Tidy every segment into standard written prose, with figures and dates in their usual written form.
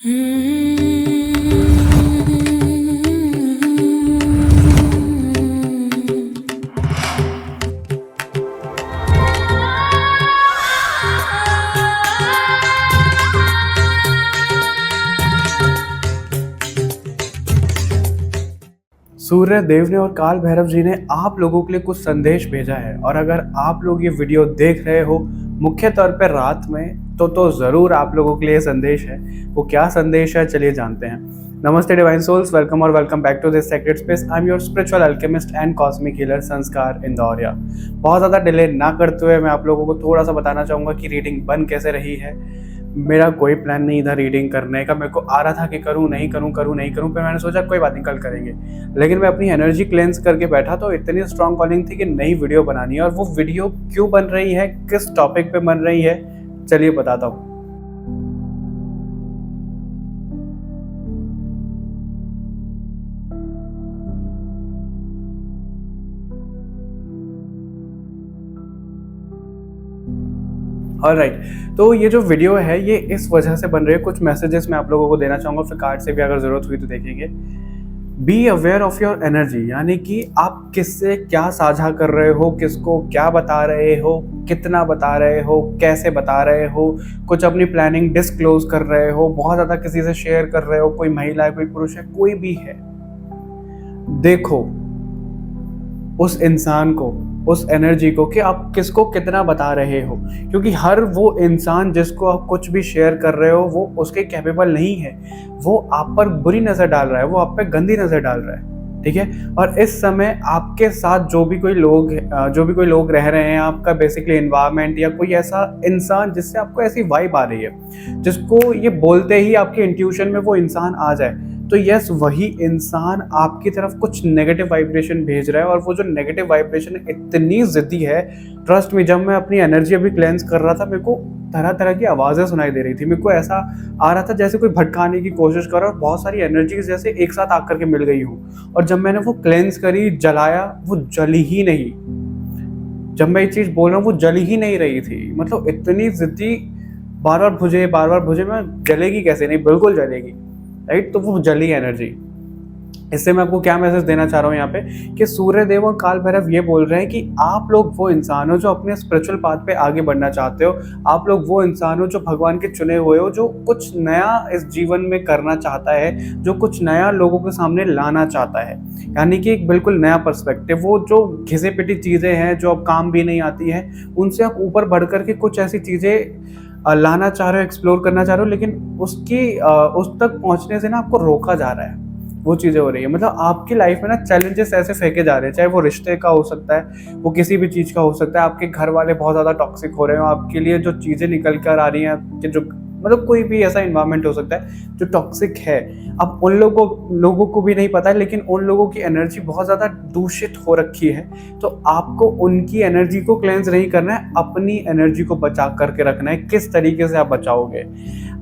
सूर्य देव ने और काल भैरव जी ने आप लोगों के लिए कुछ संदेश भेजा है, और अगर आप लोग ये वीडियो देख रहे हो मुख्य तौर पे रात में तो ज़रूर आप लोगों के लिए ये संदेश है। वो क्या संदेश है, चलिए जानते हैं। नमस्ते डिवाइन सोल्स, वेलकम और welcome back to this sacred space. I am your spiritual alchemist and cosmic healer Sanskar Indoria. बहुत ज़्यादा डिले ना करते हुए मैं आप लोगों को थोड़ा सा बताना चाहूँगा कि रीडिंग बन कैसे रही है। मेरा कोई प्लान नहीं था रीडिंग करने का, मेरे को आ रहा था कि करूँ नहीं करूँ, फिर मैंने सोचा कोई बात नहीं, कल करेंगे। लेकिन मैं अपनी एनर्जी क्लेंस करके बैठा तो इतनी स्ट्रॉन्ग कॉलिंग थी कि नई वीडियो बनानी है। और वो वीडियो क्यों बन रही है, किस टॉपिक पे बन रही है, चलिए बताता हूँ। ऑलराइट, तो ये जो वीडियो है ये इस वजह से बन रही है, कुछ मैसेजेस मैं आप लोगों को देना चाहूँगा, फिर कार्ड से भी अगर ज़रूरत हुई तो देखेंगे। Be aware of your energy, यानी कि आप किससे क्या साझा कर रहे हो, किसको क्या बता रहे हो, कितना बता रहे हो, कैसे बता रहे हो, कुछ अपनी प्लानिंग डिस्क्लोज कर रहे हो, बहुत ज़्यादा किसी से शेयर कर रहे हो, कोई महिला है, कोई पुरुष है, कोई भी है। देखो उस इंसान को, उस एनर्जी को, कि आप किसको कितना बता रहे हो, क्योंकि हर वो इंसान जिसको आप कुछ भी शेयर कर रहे हो वो उसके कैपेबल नहीं है। वो आप पर बुरी नज़र डाल रहा है, वो आप पे गंदी नज़र डाल रहा है, ठीक है। और इस समय आपके साथ जो भी कोई लोग रह रहे हैं, आपका बेसिकली एनवायरनमेंट या कोई ऐसा इंसान जिससे आपको ऐसी वाइब आ रही है, जिसको ये बोलते ही आपके इंट्यूशन में वो इंसान आ जाए, तो यस, वही इंसान आपकी तरफ कुछ नेगेटिव वाइब्रेशन भेज रहा है। और वो जो नेगेटिव वाइब्रेशन इतनी ज़िद्दी है, ट्रस्ट में, जब मैं अपनी एनर्जी अभी क्लेंस कर रहा था, मेरे को तरह तरह की आवाज़ें सुनाई दे रही थी। मेरे को ऐसा आ रहा था जैसे कोई भटकाने की कोशिश कर रहा है, और बहुत सारी एनर्जीज जैसे एक साथ आकर के मिल गई हूँ। और जब मैंने वो क्लेंस करी, जलाया, वो जली ही नहीं। जब मैं ये चीज़ बोल रहा हूँ, वो जली ही नहीं रही थी। मतलब इतनी ज़िद्दी, बार बार बुझे, मैं जलेगी कैसे, नहीं बिल्कुल जलेगी, राइट। तो वो जली एनर्जी। इससे मैं आपको क्या मैसेज देना चाह रहा हूँ यहाँ पे, कि सूर्य देव और काल भैरव ये बोल रहे हैं कि आप लोग वो इंसान हो जो अपने स्पिरिचुअल पाथ पे आगे बढ़ना चाहते हो। आप लोग वो इंसान हो जो भगवान के चुने हुए हो, जो कुछ नया इस जीवन में करना चाहता है, जो कुछ नया लोगों के सामने लाना चाहता है, यानी कि एक बिल्कुल नया पर्सपेक्टिव। वो जो घिसे पिटी चीज़ें हैं जो अब काम भी नहीं आती हैं, उनसे आप ऊपर बढ़ करके कुछ ऐसी चीज़ें लाना चाह रहे हो, एक्सप्लोर करना चाह रहे हो, लेकिन उस तक पहुंचने से ना आपको रोका जा रहा है। वो चीज़ें हो रही है, मतलब आपकी लाइफ में ना चैलेंजेस ऐसे फेंके जा रहे हैं, चाहे वो रिश्ते का हो सकता है, वो किसी भी चीज़ का हो सकता है, आपके घर वाले बहुत ज़्यादा टॉक्सिक हो रहे हो, आपके लिए जो चीज़ें निकल कर आ रही हैं, कि जो मतलब कोई भी ऐसा इन्वायरमेंट हो सकता है जो टॉक्सिक है। अब उन लोगों को भी नहीं पता है, लेकिन उन लोगों की एनर्जी बहुत ज़्यादा दूषित हो रखी है। तो आपको उनकी एनर्जी को क्लेंस नहीं करना है, अपनी एनर्जी को बचा करके रखना है। किस तरीके से आप बचाओगे?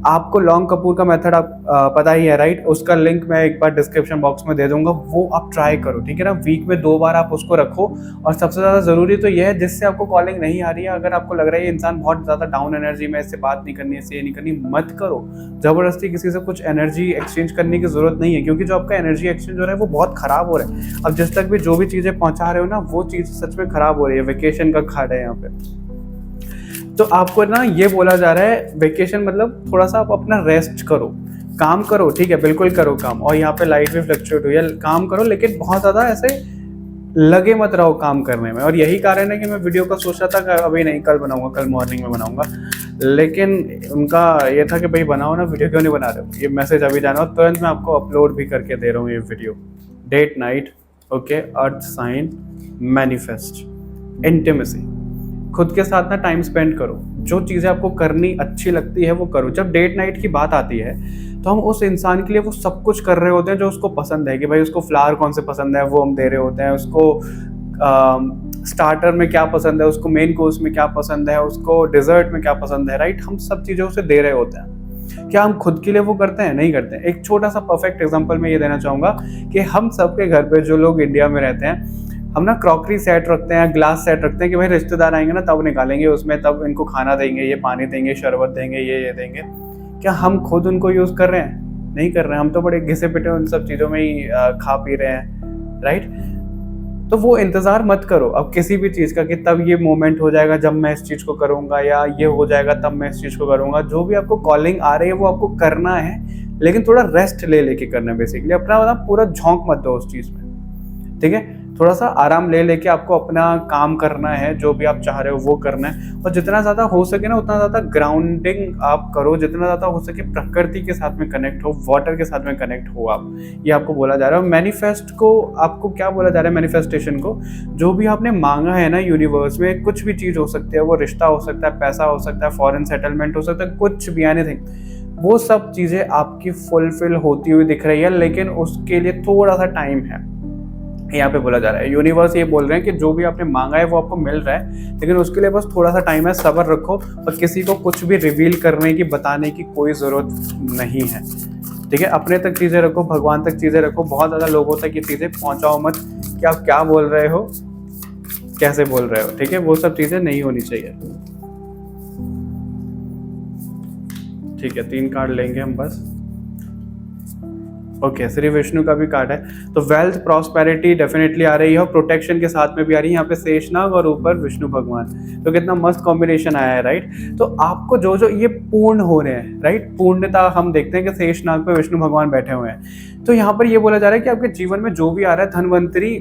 आपको लॉन्ग कपूर का मेथड आप पता ही है, राइट। उसका लिंक मैं एक बार डिस्क्रिप्शन बॉक्स में दे दूंगा, वो आप ट्राई करो, ठीक है ना। वीक में 2 बार आप उसको रखो। और सबसे ज़्यादा ज़रूरी तो यह है, जिससे आपको कॉलिंग नहीं आ रही है, अगर आपको लग रहा है ये इंसान बहुत ज़्यादा डाउन एनर्जी में, इससे बात नहीं करनी है, इससे ये नहीं करनी, मत करो। ज़बरदस्ती किसी से कुछ एनर्जी एक्सचेंज करने की ज़रूरत नहीं है, क्योंकि जो आपका एनर्जी एक्सचेंज हो रहा है वो बहुत ख़राब हो रहा है। अब जिस तक भी जो भी चीज़ें पहुँचा रहे हो ना, वो चीज़ सच में ख़राब हो रही है। वेकेशन का खाड़ है यहाँ पे। तो आपको ना ये बोला जा रहा है, वेकेशन मतलब थोड़ा सा आप अपना रेस्ट करो, काम करो, ठीक है, बिल्कुल करो काम। और यहाँ पे लाइट भी फ्लक्चुएट हुई है, काम करो, लेकिन बहुत ज़्यादा ऐसे लगे मत रहो काम करने में। और यही कारण है कि मैं वीडियो का सोचा था कि अभी नहीं, कल बनाऊंगा, कल मॉर्निंग में बनाऊंगा, लेकिन उनका ये था कि भाई बनाओ ना, वीडियो क्यों नहीं बना रहे हो। ये मैसेज अभी जाना हो, तुरंत मैं आपको अपलोड भी करके दे रहा हूँ ये video. Date night, okay, earth sign, manifest, intimacy, खुद के साथ ना टाइम स्पेंड करो। जो चीज़ें आपको करनी अच्छी लगती है वो करो। जब डेट नाइट की बात आती है तो हम उस इंसान के लिए वो सब कुछ कर रहे होते हैं जो उसको पसंद है, कि भाई उसको फ्लावर कौन से पसंद है वो हम दे रहे होते हैं, उसको स्टार्टर में क्या पसंद है, उसको मेन कोर्स में क्या पसंद है, उसको डिज़र्ट में क्या पसंद है, राइट। हम सब चीज़ें उसे दे रहे होते हैं। क्या हम खुद के लिए वो करते हैं? नहीं करते हैं। एक छोटा सा परफेक्ट एग्जांपल मैं ये देना चाहूँगा कि हम सबके घर पे, जो लोग इंडिया में रहते हैं, हम ना क्रॉकरी सेट रखते हैं, ग्लास सेट रखते हैं, कि भाई रिश्तेदार आएंगे ना तब निकालेंगे उसमें, तब इनको खाना देंगे, ये पानी देंगे, शरबत देंगे, ये देंगे। क्या हम खुद उनको यूज़ कर रहे हैं? नहीं कर रहे हैं, हम तो बड़े घिसे पिटे उन सब चीज़ों में ही खा पी रहे हैं, राइट? तो वो इंतज़ार मत करो अब किसी भी चीज़ का कि तब ये मोमेंट हो जाएगा जब मैं इस चीज़ को करूँगा, या ये हो जाएगा तब मैं इस चीज़ को करूँगा। जो भी आपको कॉलिंग आ रही है वो आपको करना है, लेकिन थोड़ा रेस्ट ले लेके करना है बेसिकली। अपना मतलब पूरा झोंक मत दो उस चीज़ में, ठीक है? थोड़ा सा आराम ले लेके आपको अपना काम करना है, जो भी आप चाह रहे हो वो करना है। और जितना ज़्यादा हो सके ना उतना ज़्यादा ग्राउंडिंग आप करो, जितना ज़्यादा हो सके प्रकृति के साथ में कनेक्ट हो, वाटर के साथ में कनेक्ट हो आप। ये आपको बोला जा रहा है। मैनिफेस्ट को आपको क्या बोला जा रहा है, मैनिफेस्टेशन को, जो भी आपने मांगा है ना यूनिवर्स में, कुछ भी चीज़ हो सकती है, वो रिश्ता हो सकता है, पैसा हो सकता है, फॉरेन सेटलमेंट हो सकता है, कुछ भी, एनीथिंग, वो सब चीज़ें आपकी फुलफिल होती हुई दिख रही है, लेकिन उसके लिए थोड़ा सा टाइम है। यहाँ पे बोला जा रहा है, यूनिवर्स ये बोल रहे हैं कि जो भी आपने मांगा है वो आपको मिल रहा है, लेकिन उसके लिए बस थोड़ा सा टाइम है, सब्र रखो। और किसी को कुछ भी रिवील करने की, बताने की कोई ज़रूरत नहीं है, ठीक है? अपने तक चीज़ें रखो, भगवान तक चीज़ें रखो। बहुत ज़्यादा लोगों तक ये चीज़ें पहुँचाओ मत कि आप क्या बोल रहे हो, कैसे बोल रहे हो, ठीक है? वो सब चीज़ें नहीं होनी चाहिए, ठीक है? 3 कार्ड लेंगे हम बस। ओके, श्री विष्णु का भी कार्ड है। तो वेल्थ प्रॉस्पेरिटी डेफिनेटली आ रही है, और प्रोटेक्शन के साथ में भी आ रही है। यहाँ पे शेषनाग और ऊपर विष्णु भगवान, तो कितना मस्त कॉम्बिनेशन आया है, राइट? तो आपको जो जो ये पूर्ण हो रहे हैं, राइट, पूर्णता हम देखते हैं कि शेषनाग पे विष्णु भगवान बैठे हुए हैं। तो यहाँ पर ये बोला जा रहा है कि आपके जीवन में जो भी आ रहा है, धनवंतरी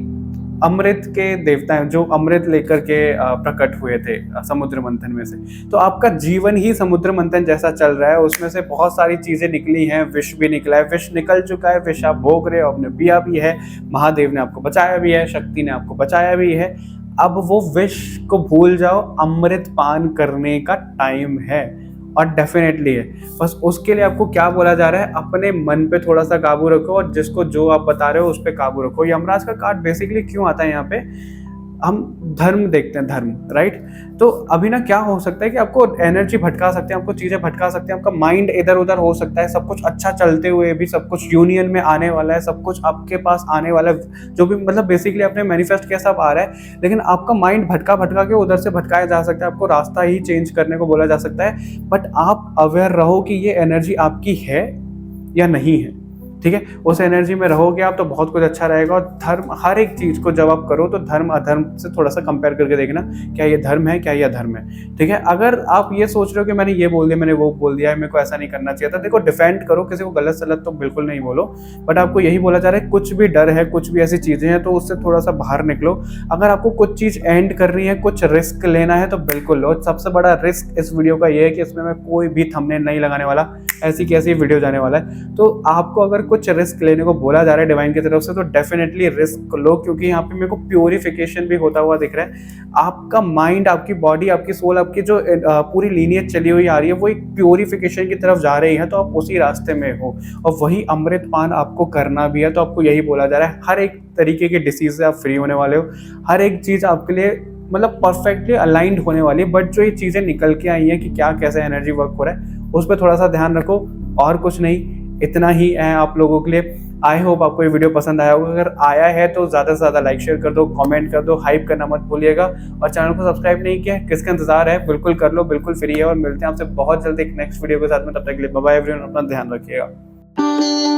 अमृत के देवता हैं, जो अमृत लेकर के प्रकट हुए थे समुद्र मंथन में से। तो आपका जीवन ही समुद्र मंथन जैसा चल रहा है, उसमें से बहुत सारी चीजें निकली हैं, विष भी निकला है, विष निकल चुका है, विष आप भोग रहे हो, आपने पिया भी है, महादेव ने आपको बचाया भी है, शक्ति ने आपको बचाया भी है। अब वो विष को भूल जाओ, अमृत पान करने का टाइम है, और डेफिनेटली है। बस उसके लिए आपको क्या बोला जा रहा है, अपने मन पे थोड़ा सा काबू रखो, और जिसको जो आप बता रहे हो उस पर काबू रखो। यमराज का कार्ड बेसिकली क्यों आता है यहाँ पे, हम धर्म देखते हैं, धर्म, राइट? तो अभी ना क्या हो सकता है कि आपको एनर्जी भटका सकते हैं, आपको चीज़ें भटका सकते हैं, आपका माइंड इधर उधर हो सकता है, सब कुछ अच्छा चलते हुए भी, सब कुछ यूनियन में आने वाला है, सब कुछ आपके पास आने वाला है, जो भी मतलब बेसिकली आपने मैनिफेस्ट किया सब आ रहा है, लेकिन आपका माइंड भटका भटका के उधर से भटकाया जा सकता है, आपको रास्ता ही चेंज करने को बोला जा सकता है। बट आप अवेयर रहो कि ये एनर्जी आपकी है या नहीं है, ठीक है? उस एनर्जी में रहोगे आप तो बहुत कुछ अच्छा रहेगा। और धर्म, हर एक चीज़ को जब आप करो तो धर्म अधर्म से थोड़ा सा कंपेयर करके देखना, क्या ये धर्म है, क्या ये अधर्म है, ठीक है? अगर आप ये सोच रहे हो कि मैंने ये बोल दिया, मैंने वो बोल दिया है, मेरे को ऐसा नहीं करना चाहिए था, देखो डिफेंड करो, किसी को गलत सलत तो बिल्कुल नहीं बोलो, बट आपको यही बोला जा रहा है, कुछ भी डर है, कुछ भी ऐसी चीज़ें हैं तो उससे थोड़ा सा बाहर निकलो। अगर आपको कुछ चीज़ एंड करनी है, कुछ रिस्क लेना है तो बिल्कुल लो। सबसे बड़ा रिस्क इस वीडियो का ये है कि इसमें मैं कोई भी थंबनेल नहीं लगाने वाला, ऐसी कैसी वीडियो जाने वाला है। तो आपको अगर कुछ रिस्क लेने को बोला जा रहा है डिवाइन की तरफ से, तो डेफिनेटली रिस्क लो, क्योंकि यहाँ पे मेरे को प्योरिफिकेशन भी होता हुआ दिख रहा है। आपका माइंड, आपकी बॉडी, आपकी सोल, आपकी जो पूरी लीनियज चली हुई आ रही है, वो एक प्योरिफिकेशन की तरफ जा रही है, तो आप उसी रास्ते में हो, और वही अमृत पान आपको करना भी है। तो आपको यही बोला जा रहा है, हर एक तरीके के डिसीज से आप फ्री होने वाले हो, हर एक चीज़ आपके लिए मतलब परफेक्टली अलाइंड होने वाली है। बट जो ये चीज़ें निकल के आई हैं कि क्या कैसे एनर्जी वर्क हो रहा है, उस पर थोड़ा सा ध्यान रखो, और कुछ नहीं, इतना ही है आप लोगों के लिए। आई होप आपको ये वीडियो पसंद आया होगा। अगर आया है तो ज़्यादा से ज़्यादा लाइक शेयर कर दो, कमेंट कर दो, हाइप करना मत भूलिएगा, और चैनल को सब्सक्राइब नहीं किया, किसका इंतजार है, बिल्कुल कर लो, बिल्कुल फ्री है। और मिलते हैं आपसे बहुत जल्दी एक नेक्स्ट वीडियो के साथ में, तब तक के लिए बाय बाय एवरीवन, अपना ध्यान रखिएगा।